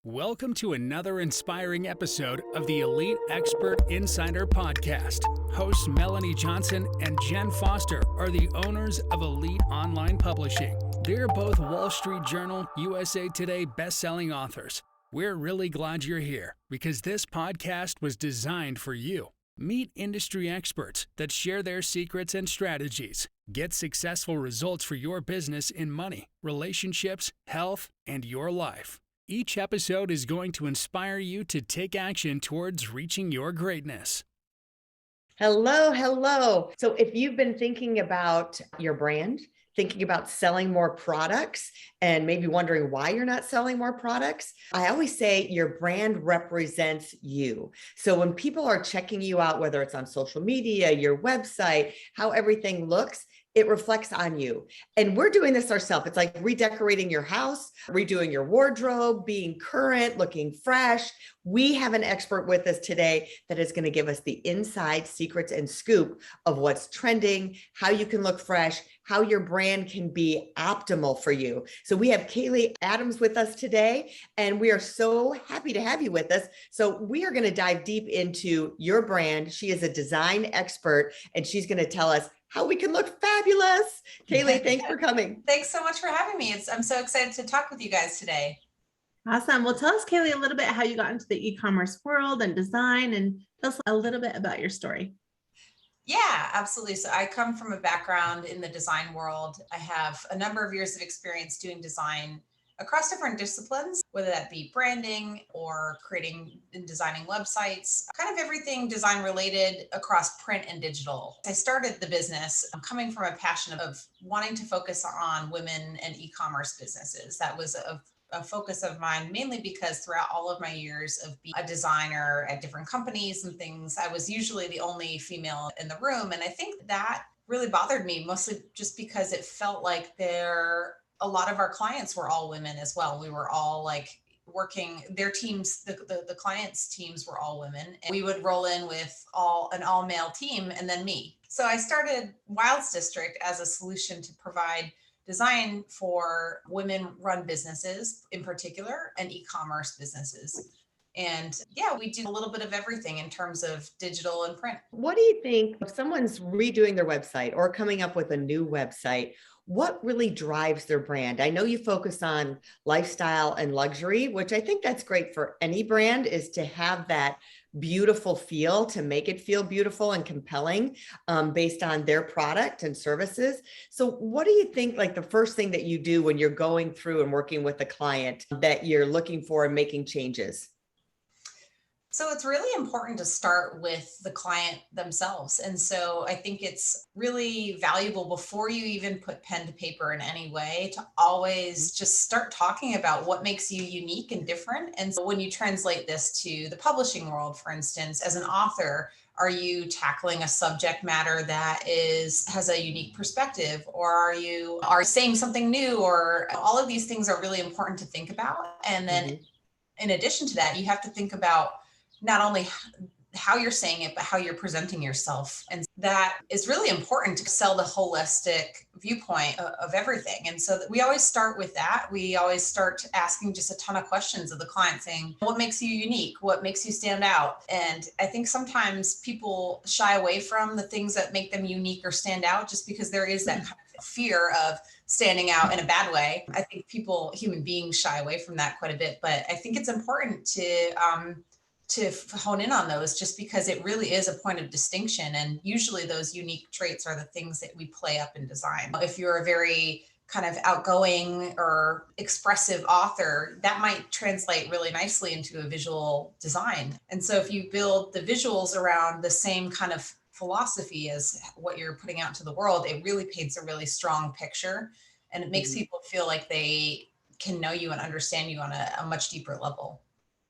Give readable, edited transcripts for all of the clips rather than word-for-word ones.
Welcome to another inspiring episode of the Elite Expert Insider Podcast. Hosts Melanie Johnson and Jen Foster are the owners of Elite Online Publishing. They're both Wall Street Journal, USA Today best-selling authors. We're really glad you're here because this podcast was designed for you. Meet industry experts that share their secrets and strategies. Get successful results for your business in money, relationships, health, and your life. Each episode is going to inspire you to take action towards reaching your greatness. Hello. So if you've been thinking about your brand, thinking about selling more products, and maybe wondering why you're not selling more products, I always say your brand represents you. So when people are checking you out, whether it's on social media, your website, how everything looks, it reflects on you. And we're doing this ourselves. It's like redecorating your house, redoing your wardrobe, being current, looking fresh. We have an expert with us today that is going to give us the inside secrets and scoop of what's trending, how you can look fresh, how your brand can be optimal for you. So we have Caley Adams with us today, and we are so happy to have you with us. So we are going to dive deep into your brand. She is a design expert, and she's going to tell us how we can look fabulous. Caley, thanks for coming. Thanks so much for having me. I'm so excited to talk with you guys today. Awesome. Well, tell us, Caley, a little bit how you got into the e-commerce world and design, and tell us a little bit about your story. Yeah, absolutely. So I come from a background in the design world. I have a number of years of experience doing design across different disciplines, whether that be branding or creating and designing websites, kind of everything design related across print and digital. I started the business coming from a passion of wanting to focus on women and e-commerce businesses. That was a focus of mine, mainly because throughout all of my years of being a designer at different companies and things, I was usually the only female in the room. And I think that really bothered me, mostly just because it felt like a lot of our clients were all women as well. We were all like working their teams, the clients' teams were all women. And we would roll in with an all male team and then me. So I started Wilds District as a solution to provide design for women-run businesses in particular and e-commerce businesses. And yeah, we do a little bit of everything in terms of digital and print. What do you think if someone's redoing their website or coming up with a new website? What really drives their brand? I know you focus on lifestyle and luxury, which I think that's great for any brand, is to have that beautiful feel, to make it feel beautiful and compelling based on their product and services. So what do you think, like the first thing that you do when you're going through and working with a client that you're looking for and making changes? So it's really important to start with the client themselves. And so I think it's really valuable before you even put pen to paper in any way to always just start talking about what makes you unique and different. And so when you translate this to the publishing world, for instance, as an author, are you tackling a subject matter that has a unique perspective, or are you saying something new, or all of these things are really important to think about. And then in addition to that, you have to think about not only how you're saying it, but how you're presenting yourself. And that is really important to sell the holistic viewpoint of everything. And so we always start with that. We always start asking just a ton of questions of the client, saying, what makes you unique? What makes you stand out? And I think sometimes people shy away from the things that make them unique or stand out just because there is that kind of fear of standing out in a bad way. I think human beings shy away from that quite a bit, but I think it's important to hone in on those, just because it really is a point of distinction. And usually those unique traits are the things that we play up in design. If you're a very kind of outgoing or expressive author, that might translate really nicely into a visual design. And so if you build the visuals around the same kind of philosophy as what you're putting out to the world, it really paints a really strong picture, and it makes people feel like they can know you and understand you on a much deeper level.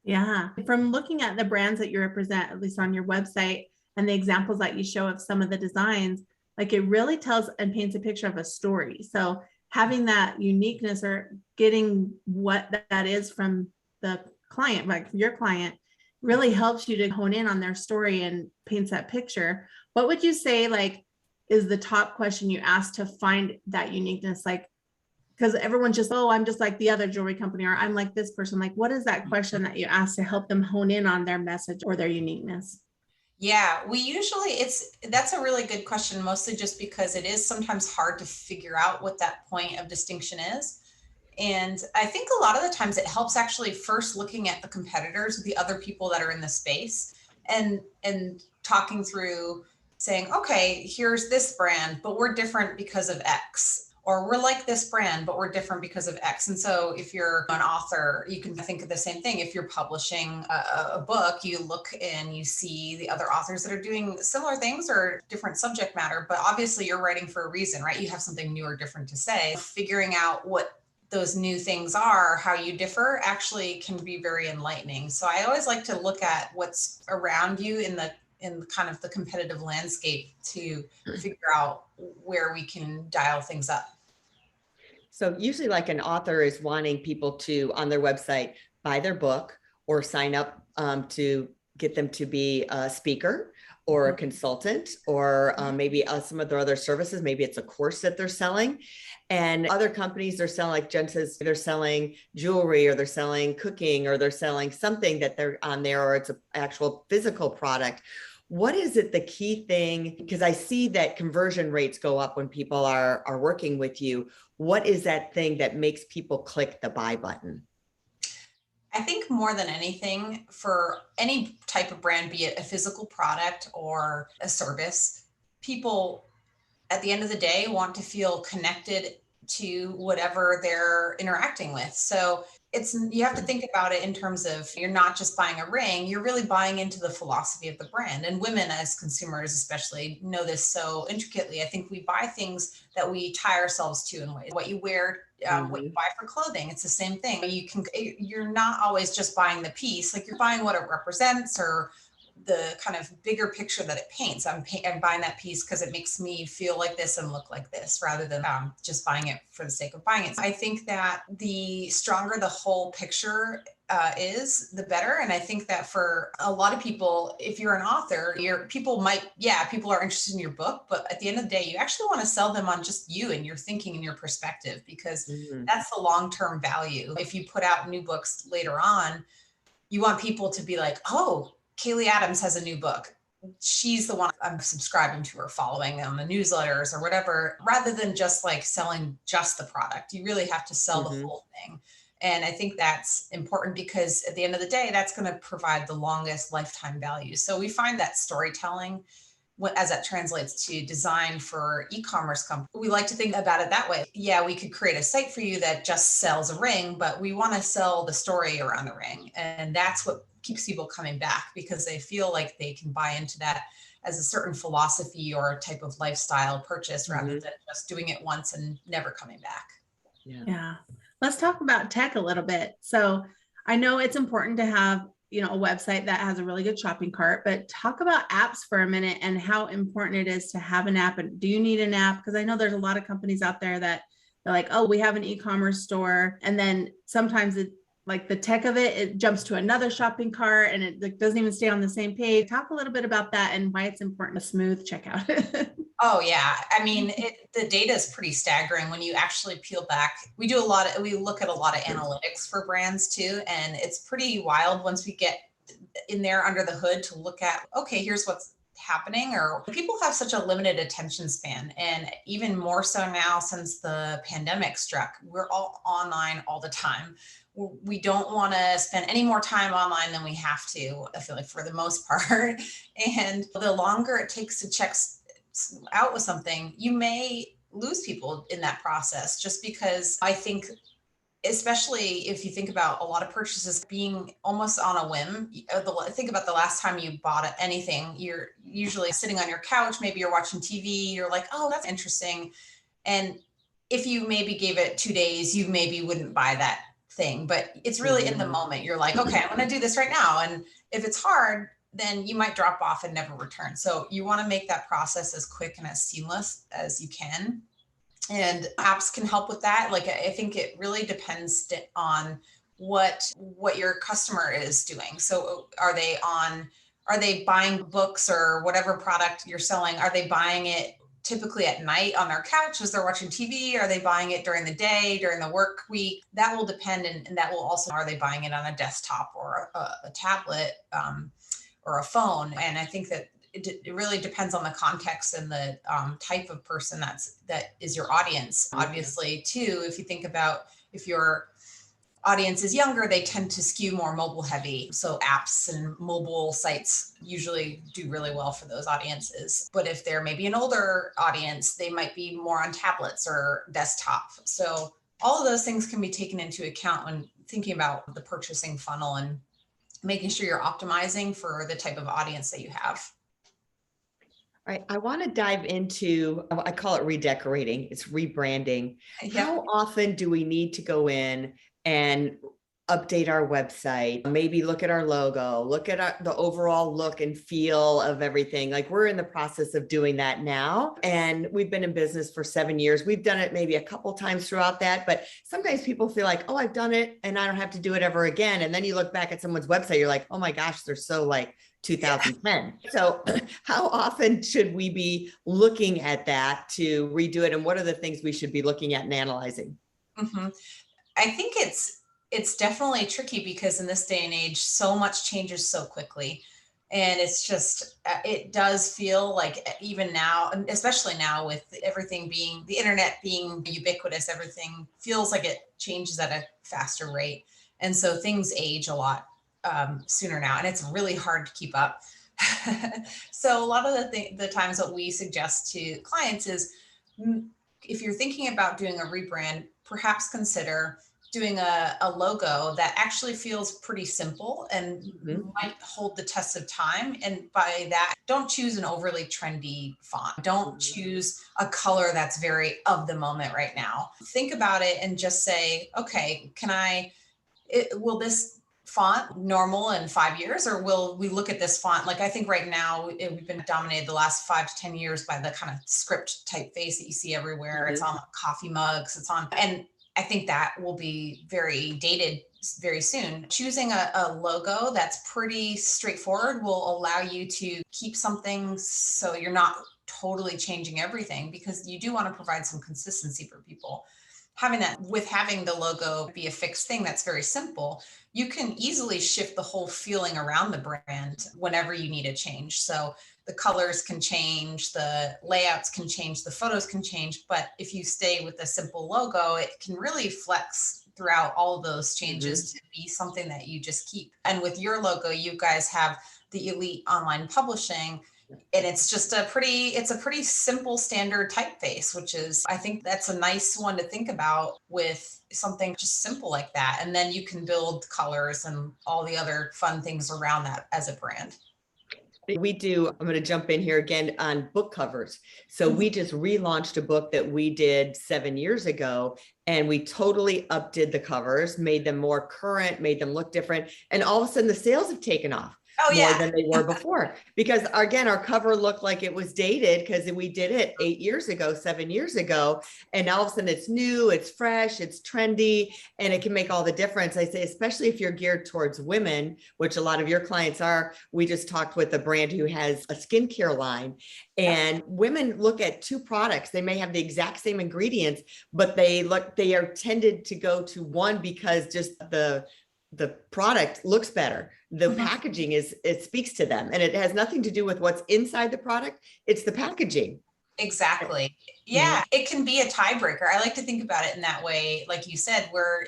Yeah. From looking at the brands that you represent, at least on your website, and the examples that you show of some of the designs, like it really tells and paints a picture of a story. So having that uniqueness or getting what that is from the client, like your client, really helps you to hone in on their story and paints that picture. What would you say, like, is the top question you ask to find that uniqueness? Like, because everyone's just, oh, I'm just like the other jewelry company, or I'm like this person. Like, what is that question that you ask to help them hone in on their message or their uniqueness? Yeah, we usually, that's a really good question, mostly just because it is sometimes hard to figure out what that point of distinction is. And I think a lot of the times it helps actually first looking at the competitors, the other people that are in the space, and talking through saying, okay, here's this brand, but we're different because of X. Or we're like this brand, but we're different because of X. And so if you're an author, you can think of the same thing. If you're publishing a book, you look and you see the other authors that are doing similar things or different subject matter, but obviously you're writing for a reason, right? You have something new or different to say. Figuring out what those new things are, how you differ, actually can be very enlightening. So I always like to look at what's around you in kind of the competitive landscape to figure out where we can dial things up. So usually like an author is wanting people to, on their website, buy their book or sign up to get them to be a speaker or a consultant, or maybe some of their other services. Maybe it's a course that they're selling. And other companies are selling, like Jen says, they're selling jewelry, or they're selling cooking, or they're selling something that they're on there, or it's an actual physical product. What is it, the key thing? Because I see that conversion rates go up when people are working with you. What is that thing that makes people click the buy button? I think more than anything, for any type of brand, be it a physical product or a service, people at the end of the day want to feel connected to whatever they're interacting with. So you have to think about it in terms of, you're not just buying a ring, you're really buying into the philosophy of the brand. And women as consumers especially know this so intricately. I think we buy things that we tie ourselves to in ways. What you wear, what you buy for clothing, it's the same thing. You're not always just buying the piece, like you're buying what it represents or the kind of bigger picture that it paints. I'm buying that piece because it makes me feel like this and look like this, rather than just buying it for the sake of buying it. So I think that the stronger the whole picture is, the better. And I think that for a lot of people, if you're an author, people are interested in your book, but at the end of the day, you actually want to sell them on just you and your thinking and your perspective, because that's the long-term value. If you put out new books later on, you want people to be like, oh, Caley Adams has a new book. She's the one I'm subscribing to or following on the newsletters or whatever, rather than just like selling just the product. You really have to sell the full thing. And I think that's important, because at the end of the day, that's going to provide the longest lifetime value. So we find that storytelling, as that translates to design for e-commerce companies, we like to think about it that way. Yeah, we could create a site for you that just sells a ring, but we want to sell the story around the ring. And that's what keeps people coming back, because they feel like they can buy into that as a certain philosophy or a type of lifestyle purchase, rather than just doing it once and never coming back. Yeah. Let's talk about tech a little bit. So I know it's important to have, a website that has a really good shopping cart, but talk about apps for a minute and how important it is to have an app. And do you need an app? Because I know there's a lot of companies out there that they're like, oh, we have an e-commerce store. And then sometimes like the tech of it jumps to another shopping cart and it doesn't even stay on the same page. Talk a little bit about that and why it's important to smooth checkout. Oh yeah. I mean, the data is pretty staggering when you actually peel back. We look at a lot of analytics for brands too. And it's pretty wild once we get in there under the hood to look at, okay, here's what's happening. Or people have such a limited attention span, and even more so now since the pandemic struck. We're all online all the time. We don't want to spend any more time online than we have to, I feel like, for the most part. And the longer it takes to check out with something, you may lose people in that process, just because I think, especially if you think about a lot of purchases being almost on a whim. Think about the last time you bought anything. You're usually sitting on your couch, maybe you're watching TV, you're like, oh, that's interesting. And if you maybe gave it 2 days, you maybe wouldn't buy that thing, but it's really in the moment. You're like, okay, I'm going to do this right now. And if it's hard, then you might drop off and never return. So you want to make that process as quick and as seamless as you can. And apps can help with that. Like, I think it really depends on what your customer is doing. So are they buying books or whatever product you're selling? Are they buying it typically at night on their couch as they're watching TV? Are they buying it during the day, during the work week? That will depend. And that will also, are they buying it on a desktop or a tablet or a phone? And I think that it really depends on the context and the type of person that is your audience. Obviously, too, if you think about if your audience is younger, they tend to skew more mobile heavy. So apps and mobile sites usually do really well for those audiences. But if they're maybe an older audience, they might be more on tablets or desktop. So all of those things can be taken into account when thinking about the purchasing funnel and making sure you're optimizing for the type of audience that you have. All right, I want to dive into, I call it redecorating. It's rebranding. Yeah. How often do we need to go in and update our website, maybe look at our logo, look at the overall look and feel of everything? Like, we're in the process of doing that now. And we've been in business for 7 years. We've done it maybe a couple times throughout that, but sometimes people feel like, oh, I've done it and I don't have to do it ever again. And then you look back at someone's website, you're like, oh my gosh, they're so like 2010. Yeah. So how often should we be looking at that to redo it? And what are the things we should be looking at and analyzing? Mm-hmm. I think it's definitely tricky because in this day and age, so much changes so quickly. And it's just, it does feel like even now, especially now with everything being, the internet being ubiquitous, everything feels like it changes at a faster rate. And so things age a lot sooner now, and it's really hard to keep up. So a lot of the times what we suggest to clients is, if you're thinking about doing a rebrand, perhaps consider doing a logo that actually feels pretty simple and might hold the test of time. And by that, don't choose an overly trendy font. Don't choose a color that's very of the moment right now. Think about it and just say, okay, will this font normal in 5 years, or will we look at this font? Like, I think right now we've been dominated the last 5 to 10 years by the kind of script typeface that you see everywhere. It's on coffee mugs, and I think that will be very dated very soon. Choosing a logo that's pretty straightforward will allow you to keep something so you're not totally changing everything, because you do want to provide some consistency for people. Having the logo be a fixed thing that's very simple, you can easily shift the whole feeling around the brand whenever you need a change. So the colors can change, the layouts can change, the photos can change. But if you stay with a simple logo, it can really flex throughout all of those changes to be something that you just keep. And with your logo, you guys have the Elite Online Publishing, and it's just a pretty simple standard typeface, which is, I think that's a nice one to think about with something just simple like that. And then you can build colors and all the other fun things around that as a brand. I'm going to jump in here again on book covers. So we just relaunched a book that we did 7 years ago, and we totally updid the covers, made them more current, made them look different. And all of a sudden the sales have taken off. More than they were before, because again, our cover looked like it was dated because we did it 8 years ago, 7 years ago. And all of a sudden it's new, it's fresh, it's trendy, and it can make all the difference. I say, especially if you're geared towards women, which a lot of your clients are. We just talked with a brand who has a skincare line, and women look at two products. They may have the exact same ingredients, but they are tended to go to one because just the product looks better. The packaging it speaks to them, and it has nothing to do with what's inside the product. It's the packaging. Exactly. Yeah. It can be a tiebreaker. I like to think about it in that way. Like you said, where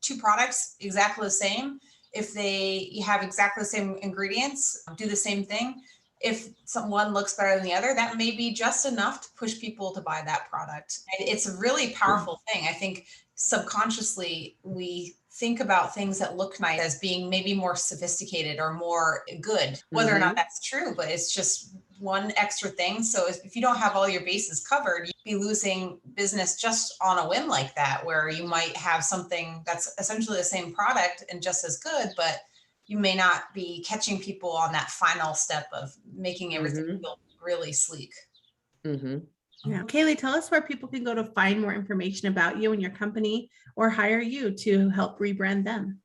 two products exactly the same, if you have exactly the same ingredients, do the same thing. If someone looks better than the other, that may be just enough to push people to buy that product. And it's a really powerful thing. I think subconsciously we think about things that look nice as being maybe more sophisticated or more good, whether or not that's true, but it's just one extra thing. So if you don't have all your bases covered, you'd be losing business just on a whim like that, where you might have something that's essentially the same product and just as good, but you may not be catching people on that final step of making everything feel really sleek. Yeah. Caley, tell us where people can go to find more information about you and your company, or hire you to help rebrand them.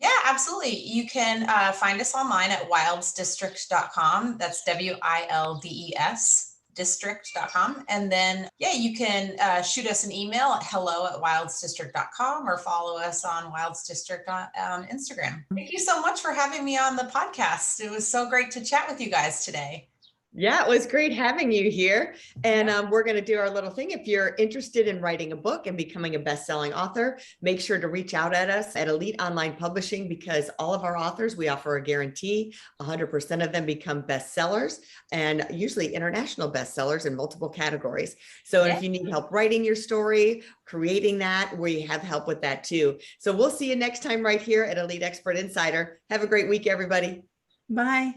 Yeah, absolutely. You can find us online at wildsdistrict.com. That's WILDES wildsdistrict.com. And then, you can shoot us an email at hello@wildsdistrict.com or follow us on Wilds District on Instagram. Thank you so much for having me on the podcast. It was so great to chat with you guys today. Yeah, it was great having you here. And we're going to do our little thing. If you're interested in writing a book and becoming a best-selling author, make sure to reach out at us at Elite Online Publishing, because all of our authors, we offer a guarantee. 100% of them become bestsellers, and usually international bestsellers in multiple categories. So if you need help writing your story, creating that, we have help with that too. So we'll see you next time right here at Elite Expert Insider. Have a great week, everybody. Bye.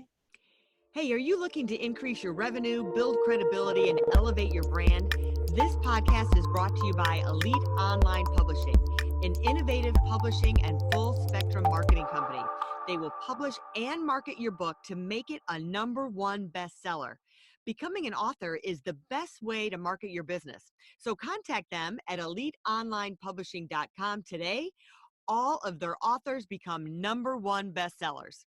Hey, are you looking to increase your revenue, build credibility, and elevate your brand? This podcast is brought to you by Elite Online Publishing, an innovative publishing and full-spectrum marketing company. They will publish and market your book to make it a #1 bestseller. Becoming an author is the best way to market your business. So contact them at eliteonlinepublishing.com today. All of their authors become #1 bestsellers.